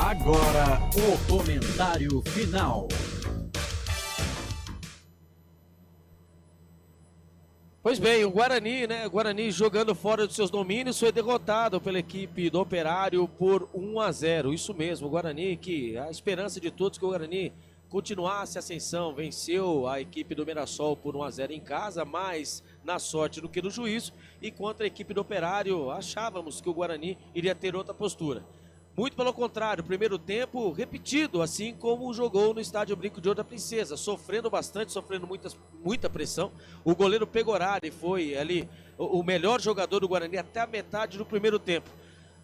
Agora, o comentário final. Pois bem, o Guarani, Guarani jogando fora dos seus domínios, foi derrotado pela equipe do Operário por 1-0. Isso mesmo, o Guarani, que a esperança de todos que o Guarani continuasse a ascensão, venceu a equipe do Mirassol por 1-0 em casa, mais na sorte do que no juízo, e contra a equipe do Operário achávamos que o Guarani iria ter outra postura. Muito pelo contrário, primeiro tempo repetido, assim como jogou no estádio Brinco de Ouro da Princesa, sofrendo bastante, sofrendo muita pressão. O goleiro Pegorari foi ali o melhor jogador do Guarani até a metade do primeiro tempo.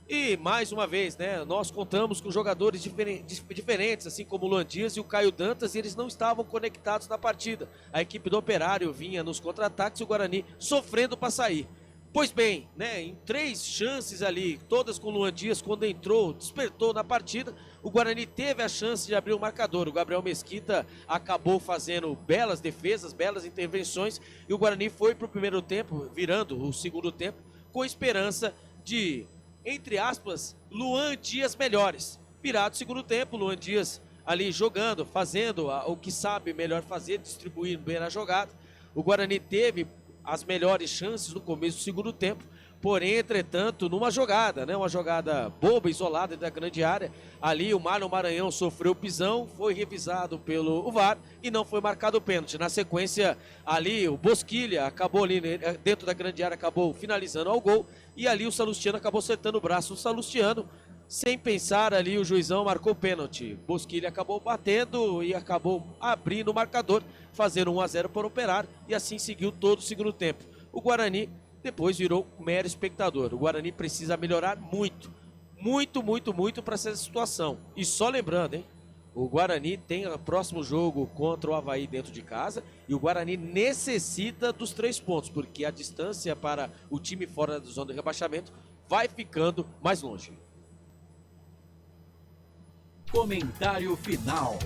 E mais uma vez, nós contamos com jogadores diferentes, assim como o Luan Dias e o Caio Dantas, e eles não estavam conectados na partida. A equipe do Operário vinha nos contra-ataques e o Guarani sofrendo para sair. Pois bem, em 3 chances ali, todas com o Luan Dias, quando entrou, despertou na partida, o Guarani teve a chance de abrir o marcador. O Gabriel Mesquita acabou fazendo belas defesas, belas intervenções, e o Guarani foi para o primeiro tempo, virando o segundo tempo, com esperança de, entre aspas, Luan Dias melhores. Virado o segundo tempo, Luan Dias ali jogando, fazendo o que sabe melhor fazer, distribuindo bem a jogada. O Guarani teve as melhores chances no começo do segundo tempo, porém, entretanto, numa jogada, uma jogada boba, isolada da grande área, ali o Marlon Maranhão sofreu o pisão, foi revisado pelo VAR e não foi marcado o pênalti. Na sequência, ali o Bosquilha acabou ali dentro da grande área, acabou finalizando ao gol, e ali o Salustiano acabou acertando o braço do Salustiano. Sem pensar ali, o juizão marcou o pênalti. Bosquilha acabou batendo e acabou abrindo o marcador, fazendo 1-0 para o Operário, e assim seguiu todo o segundo tempo. O Guarani depois virou mero espectador. O Guarani precisa melhorar muito para essa situação. E só lembrando, o Guarani tem o próximo jogo contra o Avaí dentro de casa, e o Guarani necessita dos 3 pontos, porque a distância para o time fora da zona de rebaixamento vai ficando mais longe. Comentário final.